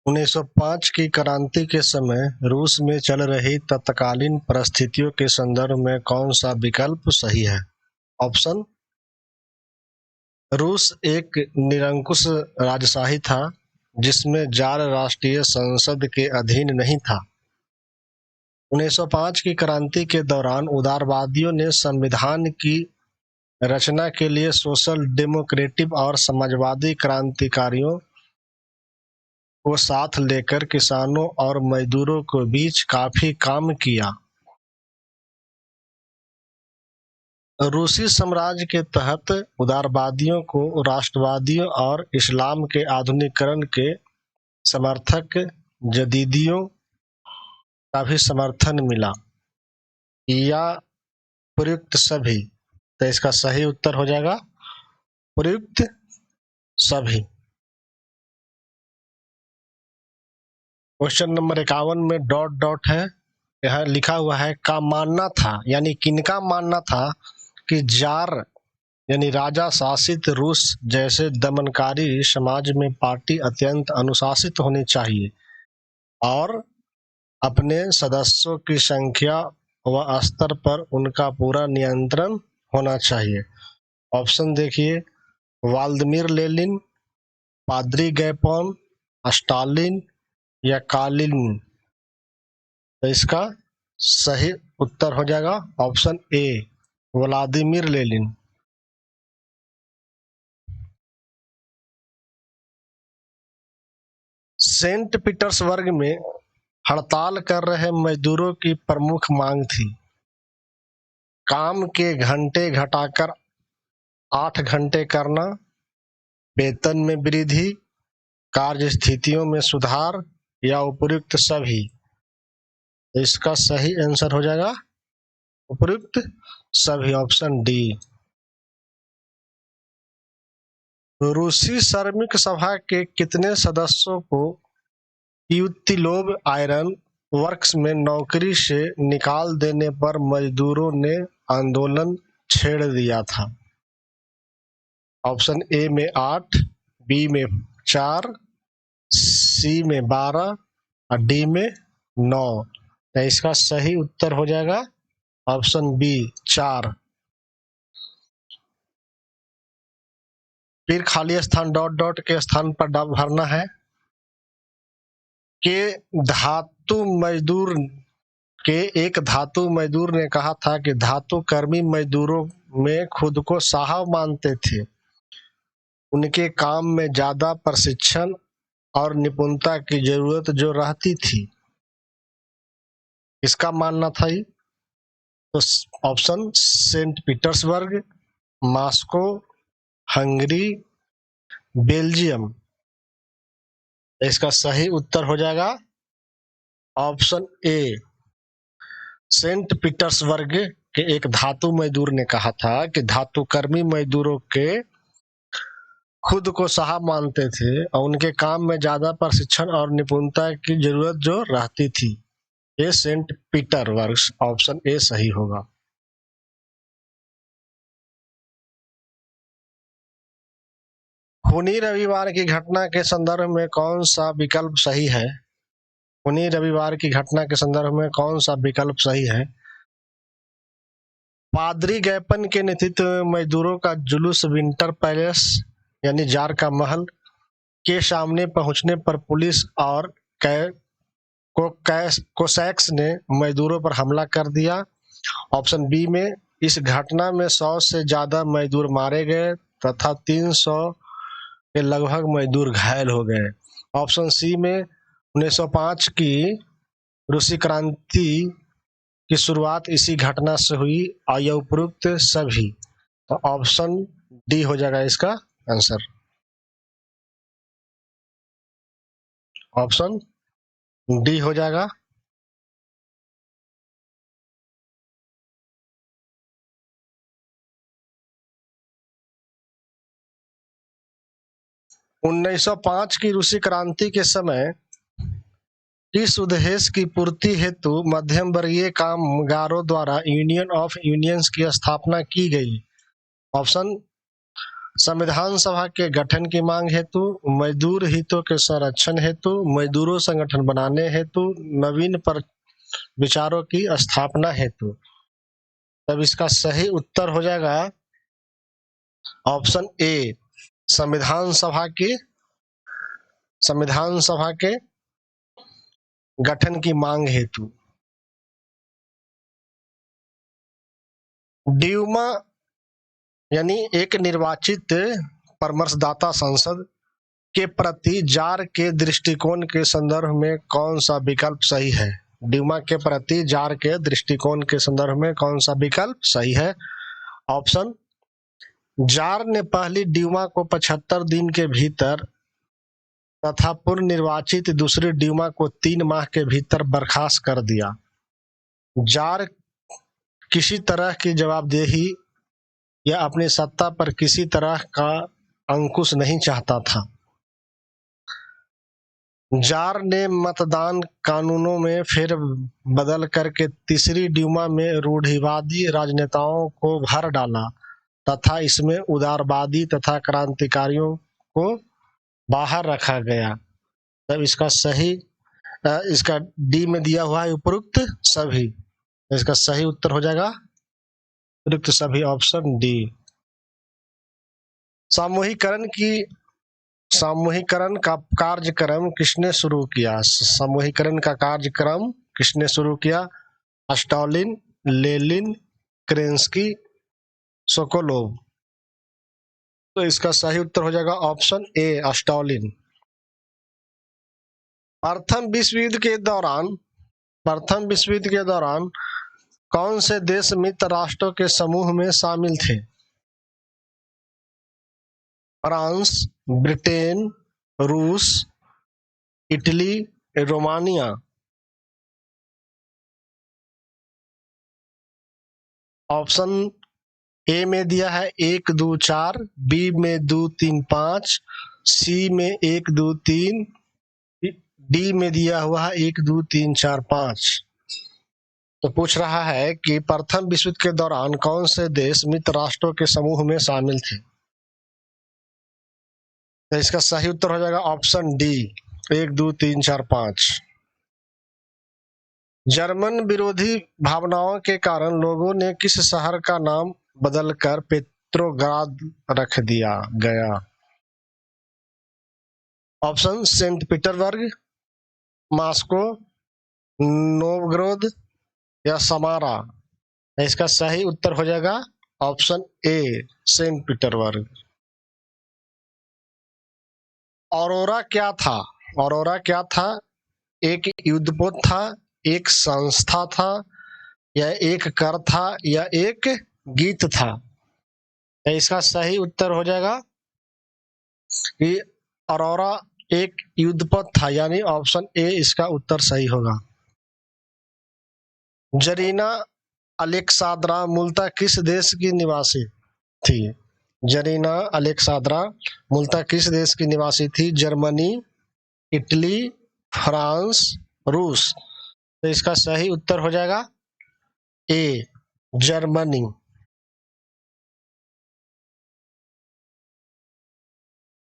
1905 की क्रांति के समय रूस में चल रही तत्कालीन परिस्थितियों के संदर्भ में कौन सा विकल्प सही है? ऑप्शन: रूस एक निरंकुश राजशाही था जिसमें जार राष्ट्रीय संसद के अधीन नहीं था। 1905 की क्रांति के दौरान उदारवादियों ने संविधान की रचना के लिए सोशल डेमोक्रेटिक और समाजवादी क्रांतिकारियों को साथ लेकर किसानों और मजदूरों के बीच काफी काम किया। रूसी साम्राज्य के तहत उदारवादियों को राष्ट्रवादियों और इस्लाम के आधुनिकीकरण के समर्थक जदीदियों का भी समर्थन मिला, या प्रयुक्त सभी। तो इसका सही उत्तर हो जाएगा प्रयुक्त सभी। क्वेश्चन नंबर 51 में डॉट डॉट है, यह लिखा हुआ है का मानना था, यानी किनका मानना था कि जार यानी राजा शासित रूस जैसे दमनकारी समाज में पार्टी अत्यंत अनुशासित होनी चाहिए और अपने सदस्यों की संख्या व स्तर पर उनका पूरा नियंत्रण होना चाहिए। ऑप्शन देखिए: व्लादिमीर लेनिन, पाद्री गैपोन, स्टालिन या कालिन। तो इसका सही उत्तर हो जाएगा option A, Vladimir Lenin. Saint Petersburg में हड़ताल कर रहे मजदूरों की प्रमुख मांग थी काम के घंटे घटाकर 8 घंटे करना, वेतन में वृद्धि, कार्य स्थितियों में सुधार या उपयुक्त सभी। इसका सही आंसर हो जाएगा उपयुक्त सभी, ऑप्शन डी। रूसी श्रमिक सभा के कितने सदस्यों को यूतिलोव आयरन वर्क्स में नौकरी से निकाल देने पर मजदूरों ने आंदोलन छेड़ दिया था? ऑप्शन ए में 8, बी में 4, सी में 12 और डी में 9। तो इसका सही उत्तर हो जाएगा ऑप्शन बी, 4। फिर खाली स्थान डॉट डॉट के स्थान पर भरना है कि एक धातु मजदूर ने कहा था कि धातु कर्मी मजदूरों में खुद को साहब मानते थे, उनके काम में ज्यादा प्रशिक्षण और निपुणता की जरूरत जो रहती थी। इसका मानना था ही तो option Saint Petersburg, Moscow, Hungary, Belgium. इसका सही उत्तर हो जाएगा ऑप्शन ए, सेंट पीटर्सबर्ग के एक धातु मजदूर ने कहा था कि धातु कर्मी मजदूरों के खुद को साहब मानते थे और उनके काम में ज्यादा प्रशिक्षण और निपुणता की जरूरत जो रहती थी। ये सेंट पीटर्सबर्ग, ऑप्शन ए सही होगा। खूनी रविवार की घटना के संदर्भ में कौन सा विकल्प सही है? खूनी रविवार की घटना के संदर्भ में कौन सा विकल्प सही है? पादरी गैपन के नेतृत्व में मजदूरों का जुलूस विंटर पैलेस यानी जार का महल के सामने पहुंचने पर पुलिस और कोसैक्स ने मजदूरों पर हमला कर दिया। ऑप्शन बी में इस घटना में 100 से ज्यादा मजदूर मारे गए तथा 300 के लगभग मजदूर घायल हो गए। ऑप्शन सी में 1905 की रूसी क्रांति की शुरुआत इसी घटना से हुई और यह उपयुक्त सभी। तो ऑप्शन डी हो जाएगा इसका आंसर, ऑप्शन डी हो जाएगा। उन्नीस सौ 5 की रूसी क्रांति के समय इस उद्देश्य की पूर्ति हेतु मध्यम वर्गीय कामगारों द्वारा यूनियन ऑफ यूनियंस की स्थापना की गई। ऑप्शन संविधान सभा के गठन की मांग हेतु, मजदूर हितों के संरक्षण हेतु, मजदूरों संगठन बनाने हेतु, नवीन पर विचारों की स्थापना हेतु। तब इसका सही उत्तर हो जाएगा ऑप्शन ए, संविधान सभा के गठन की मांग हेतु। ड्यूमा यानी एक निर्वाचित परामर्शदाता संसद के प्रति जार के दृष्टिकोण के संदर्भ में कौन सा विकल्प सही है? ड्यूमा के प्रति जार के दृष्टिकोण के संदर्भ में कौन सा विकल्प सही है? ऑप्शन, जार ने पहली ड्यूमा को 75 दिन के भीतर तथा पूर्व निर्वाचित दूसरी ड्यूमा को 3 माह के भीतर बर्खास्त कर दिया। जार किसी तरह की जवाबदेही या अपनी सत्ता पर किसी तरह का अंकुश नहीं चाहता था। जार ने मतदान कानूनों में फेर बदल करके तीसरी ड्यूमा में रूढ़िवादी राजनेताओं को भर डाला तथा इसमें उदारवादी तथा क्रांतिकारियों को बाहर रखा गया। तब इसका सही इसका डी में दिया हुआ है उपरोक्त सभी। इसका सही उत्तर हो जाएगा उपरोक्त सभी, ऑप्शन डी। सामूहिकरण का कार्यक्रम किसने शुरू किया? सामूहिकरण का कार्यक्रम किसने शुरू किया? Stalin, Lenin, Kerensky, Sokolov. तो इसका सही उत्तर हो जाएगा ऑप्शन ए, स्टालिन। प्रथम विश्व युद्ध के दौरान कौन से देश मित्र राष्ट्रों के समूह में शामिल थे? फ्रांस, ब्रिटेन, रूस, इटली, रोमानिया। ऑप्शन ए में दिया है 1 2 4, बी में 2 3 5, सी में 1 2 3, डी में दिया हुआ है 1 2 3 4 5। तो पूछ रहा है कि प्रथम विश्व युद्ध के दौरान कौन से देश मित्र राष्ट्रों के समूह में शामिल थे? तो इसका सही उत्तर हो जाएगा ऑप्शन डी, 1 2 3 4 5। जर्मन विरोधी भावनाओं के कारण लोगों ने किस शहर का नाम बदलकर पेट्रोग्राद रख दिया गया? Option, Saint Petersburg, Moscow, Novgorod या समारा। इसका सही उत्तर हो जाएगा option A, Saint Petersburg. Aurora क्या था? एक युद्धपोत था, एक संस्था था, या एक कर था, या एक गीत था? इसका सही उत्तर हो जाएगा कि ऑरोरा एक युद्धपोत था, यानी ऑप्शन ए इसका उत्तर सही होगा। जरीना अलेक्सांद्रा मूलतः किस देश की निवासी थी? जरीना अलेक्सांद्रा मूलतः किस देश की निवासी थी? जर्मनी, इटली, फ्रांस, रूस। तो इसका सही उत्तर हो जाएगा ए, जर्मनी।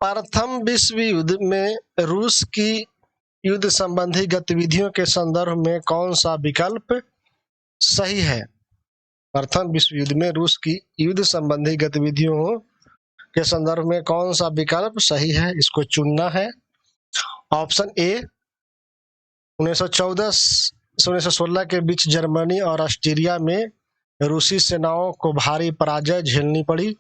प्रथम विश्व युद्ध में रूस की युद्ध संबंधी गतिविधियों के संदर्भ में कौन सा विकल्प सही है? प्रथम विश्व युद्ध में रूस की युद्ध संबंधी गतिविधियों के संदर्भ में कौन सा विकल्प सही है? इसको चुनना है। ऑप्शन ए, 1914 से 1916 के बीच जर्मनी और ऑस्ट्रिया में रूसी सेनाओं को भारी पराजय झेलनी पड़ी।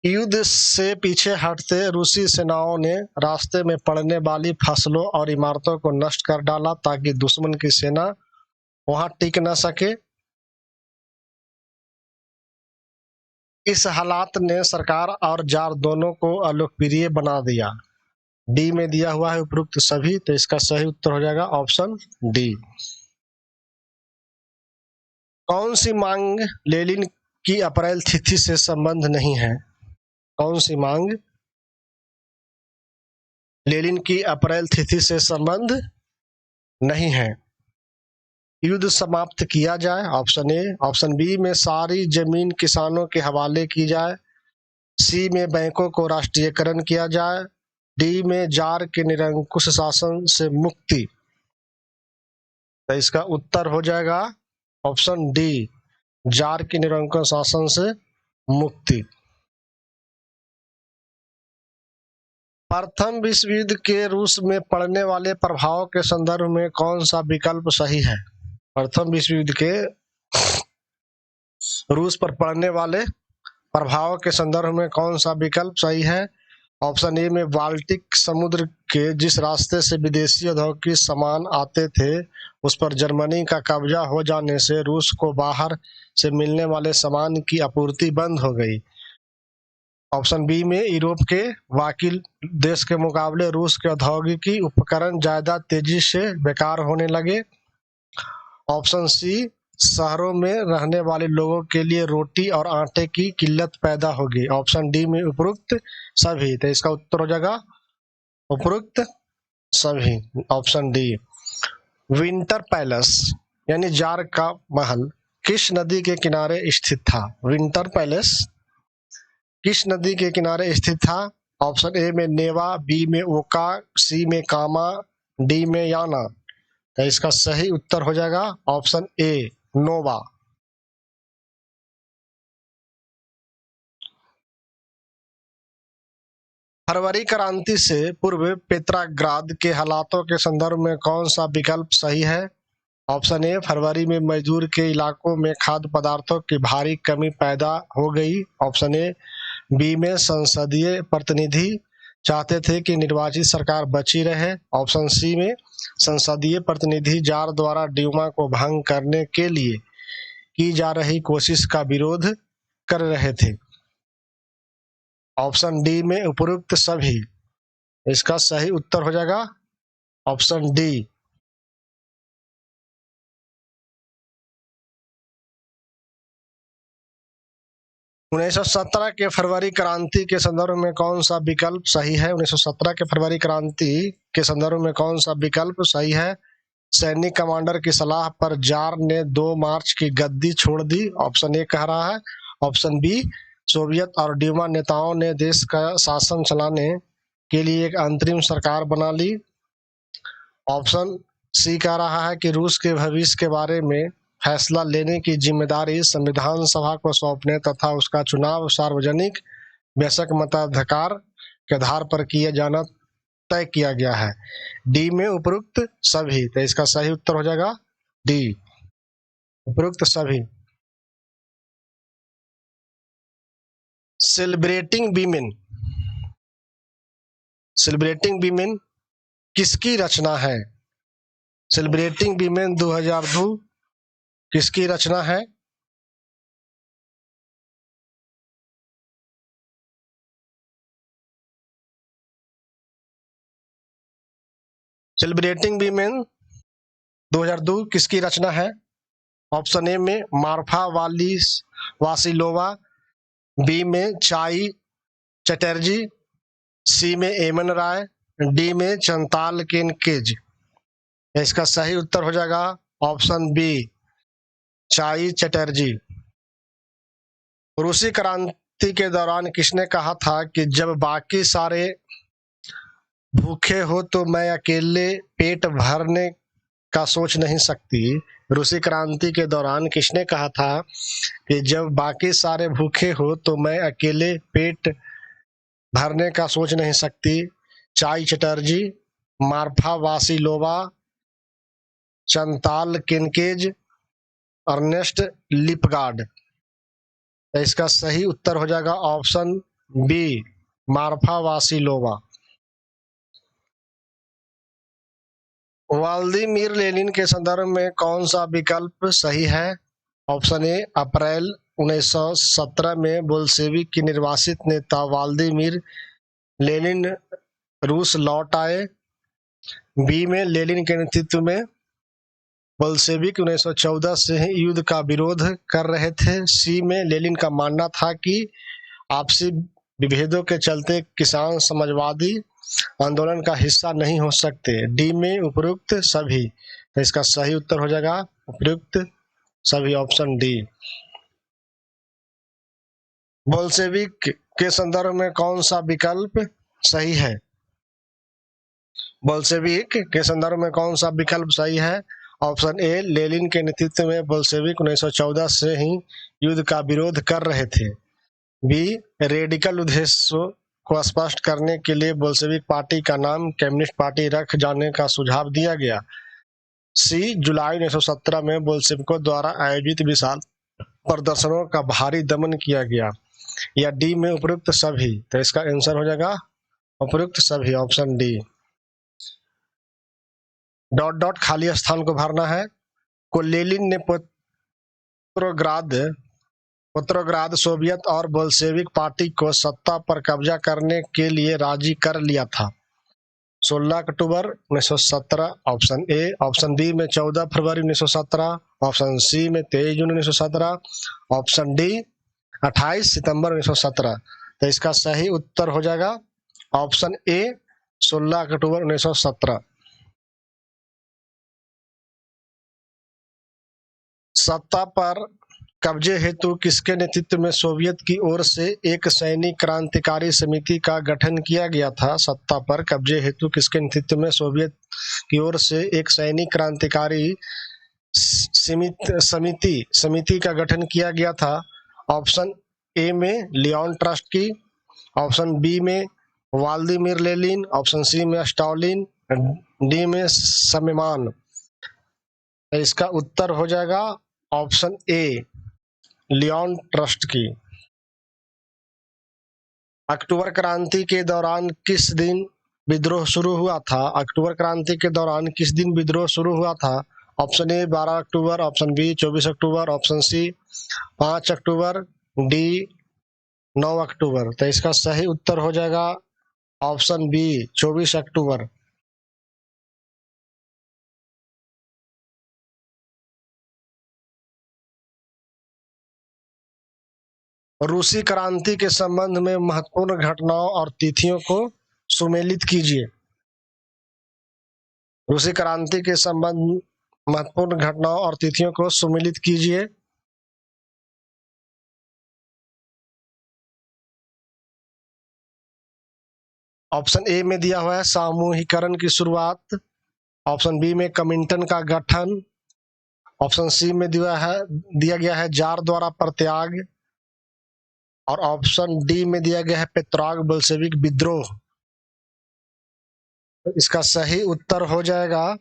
युद्ध से पीछे हटते रूसी सेनाओं ने रास्ते में पड़ने वाली फसलों और इमारतों को नष्ट कर डाला ताकि दुश्मन की सेना वहां टिक न सके। इस हालात ने सरकार और जार दोनों को अलोकप्रिय बना दिया। डी में दिया हुआ है उपरोक्त सभी। तो इसका सही उत्तर हो जाएगा ऑप्शन डी। कौन सी मांग लेनिन की अप्रैल तिथि से संबंध नहीं है? कौन सी मांग लेनिन की अप्रैल तिथि से संबंध नहीं है? युद्ध समाप्त किया जाए, ऑप्शन ए। ऑप्शन बी में सारी जमीन किसानों के हवाले की जाए। सी में बैंकों को राष्ट्रीयकरण किया जाए। डी में जार के निरंकुश शासन से मुक्ति। तो इसका उत्तर हो जाएगा ऑप्शन डी, जार के निरंकुश शासन से मुक्ति। प्रथम विश्व युद्ध के रूस में पड़ने वाले प्रभाव के संदर्भ में कौन सा विकल्प सही है? प्रथम विश्व युद्ध के रूस पर पड़ने वाले प्रभाव के संदर्भ में कौन सा विकल्प सही है? ऑप्शन ए में बाल्टिक समुद्र के जिस रास्ते से विदेशी औद्योगिक सामान आते थे उस पर जर्मनी का कब्जा हो जाने से रूस को बाहर से मिलने वाले सामान की आपूर्ति बंद हो गई। ऑप्शन बी में यूरोप के बाकी देश के मुकाबले रूस के औद्योगिकी उपकरण ज्यादा तेजी से बेकार होने लगे। ऑप्शन सी, शहरों में रहने वाले लोगों के लिए रोटी और आटे की किल्लत पैदा होगी। ऑप्शन डी में उपरोक्त सभी। तो इसका उत्तर हो जाएगा उपरोक्त सभी, ऑप्शन डी। विंटर पैलेस यानी जार का महल किस नदी के किनारे स्थित था? विंटर पैलेस किस नदी के किनारे स्थित था? ऑप्शन ए में नेवा, बी में ओका, सी में कामा, डी में याना। तो इसका सही उत्तर हो जाएगा ऑप्शन ए, नोवा। फरवरी क्रांति से पूर्व पेत्राग्राद के हालातों के संदर्भ में कौन सा विकल्प सही है? ऑप्शन ए, फरवरी में मजदूर के इलाकों में खाद्य पदार्थों की भारी कमी पैदा हो गई। Option A. बी में संसदीय प्रतिनिधि चाहते थे कि निर्वाचित सरकार बची रहे। ऑप्शन सी में संसदीय प्रतिनिधि जार द्वारा ड्यूमा को भंग करने के लिए की जा रही कोशिश का विरोध कर रहे थे। ऑप्शन डी में उपरोक्त सभी। इसका सही उत्तर हो जाएगा ऑप्शन डी। उन्नीस 1917 के फरवरी क्रांति के संदर्भ में कौन सा विकल्प सही है? 1917 के फरवरी क्रांति के संदर्भ में कौन सा विकल्प सही है? सैनिक कमांडर की सलाह पर जार ने 2 मार्च की गद्दी छोड़ दी। ऑप्शन ए कह रहा है। ऑप्शन बी, सोवियत और ड्यूमा नेताओं ने देश का शासन चलाने के लिए एक अंतरिम सरकार बना ली। ऑप्शन सी कह रहा है कि रूस के भविष्य के बारे में फैसला लेने की जिम्मेदारी संविधान सभा को सौंपने तथा उसका चुनाव सार्वजनिक बेशक मताधिकार के आधार पर किया जाना तय किया गया है। डी में उपरोक्त सभी। तो इसका सही उत्तर हो जाएगा डी, उपरोक्त सभी। सेलिब्रेटिंग वीमेन, सेलिब्रेटिंग वीमेन किसकी रचना है? सेलिब्रेटिंग वीमेन 2002 किसकी रचना है? सेलिब्रेटिंग वीमेन 2002 किसकी रचना है? ऑप्शन ए में मार्फा वासिलोवा, बी में चाई चटर्जी, सी में एमन राय, डी में चंताल केनकेज। इसका सही उत्तर हो जाएगा ऑप्शन बी, चाई चटर्जी। रूसी क्रांति के दौरान किसने कहा था कि जब बाकी सारे भूखे हो तो मैं अकेले पेट भरने का सोच नहीं सकती? रूसी क्रांति के दौरान किसने कहा था कि जब बाकी सारे भूखे हो तो मैं अकेले पेट भरने का सोच नहीं सकती? चाई चटर्जी, मार्फा वासिलोवा, चंताल केनकेज, अर्नेस्ट लिपगार्ड। इसका सही उत्तर हो जाएगा option B, Marfa Vasilyeva. Vladimir Lenin के संदर्भ में कौन सा विकल्प सही है? ऑप्शन ए, अप्रैल 1917 में बोल्शेविक की निर्वासित नेता व्लादिमीर लेनिन रूस लौट आए। बी में लेनिन के नेतृत्व में बोल्शेविक 1914 से ही युद्ध का विरोध कर रहे थे। सी में लेनिन का मानना था कि आपसी विभेदों के चलते किसान समाजवादी आंदोलन का हिस्सा नहीं हो सकते। डी में उपरोक्त सभी। तो इसका सही उत्तर हो जाएगा उपयुक्त सभी, ऑप्शन डी। बोल्शेविक के संदर्भ में कौन सा विकल्प सही है? बोल्शेविक के संदर्भ में कौन सा विकल्प सही है? ऑप्शन ए, लेनिन के नेतृत्व में बोल्शेविक 1914 से ही युद्ध का विरोध कर रहे थे। बी, रेडिकल उद्देश्य को स्पष्ट करने के लिए बोल्शेविक पार्टी का नाम कम्युनिस्ट पार्टी रख जाने का सुझाव दिया गया। सी, जुलाई 1917 में बोल्शेविकों द्वारा आयोजित विशाल प्रदर्शनों का भारी दमन किया गया। या डी में उपयुक्त सभी। तो इसका आंसर हो जाएगा उपयुक्त सभी, ऑप्शन डी। डॉट डॉट खाली स्थान को भरना है। को लेनिन ने पेट्रोग्राद सोवियत और बोल्शेविक पार्टी को सत्ता पर कब्जा करने के लिए राजी कर लिया था। 16 अक्टूबर 1917, ऑप्शन ए। ऑप्शन बी में 14 फरवरी 1917, ऑप्शन सी में 23 जून 1917, ऑप्शन डी 28 सितंबर 1917। तो इसका सही उत्तर हो जाएगा ऑप्शन ए, 16 अक्टूबर 1917। सत्ता पर कब्जे हेतु किसके नेतृत्व में सोवियत की ओर से एक सैनिक क्रांतिकारी समिति का गठन किया गया था? सत्ता पर कब्जे हेतु किसके नेतृत्व में सोवियत की ओर से एक सैनिक क्रांतिकारी समिति का गठन किया गया था? ऑप्शन ए में लियोन ट्रॉट्स्की, ऑप्शन बी में व्लादिमीर लेनिन, ऑप्शन सी में स्टालिन, डी में समेमान। इसका उत्तर हो जाएगा ऑप्शन ए, लियोन ट्रॉट्स्की। अक्टूबर क्रांति के दौरान किस दिन विद्रोह शुरू हुआ था? अक्टूबर क्रांति के दौरान किस दिन विद्रोह शुरू हुआ था? Option A 12 October, option B 24 October, option C 5 October, D 9 October. तो इसका सही उत्तर हो जाएगा ऑप्शन बी, 24 अक्टूबर। रूसी क्रांति के संबंध में महत्वपूर्ण घटनाओं और तिथियों को सुमेलित कीजिए। रूसी क्रांति के संबंध महत्वपूर्ण घटनाओं और तिथियों को सुमेलित कीजिए। ऑप्शन ए में दिया हुआ है सामूहिकरण की शुरुआत, ऑप्शन बी में कमिंटन का गठन, ऑप्शन सी में दिया गया है जार द्वारा परित्याग, और ऑप्शन डी में दिया गया है पेट्रोग बोल्शेविक विद्रोह। तो इसका सही उत्तर हो जाएगा,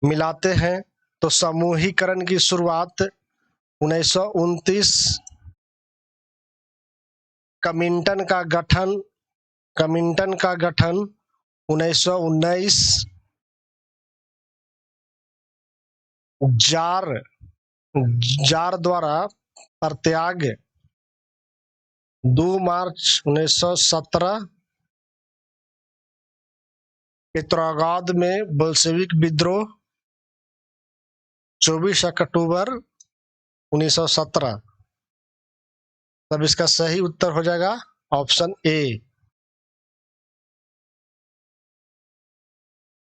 मिलाते हैं तो समूहीकरण की शुरुआत 1929, कमिंटन का गठन 1919, जार द्वारा परित्याग 2 मार्च 1917, पेट्रोग्राद में बोल्शेविक विद्रोह 24 अक्टूबर 1917। तब इसका सही उत्तर हो जाएगा ऑप्शन ए।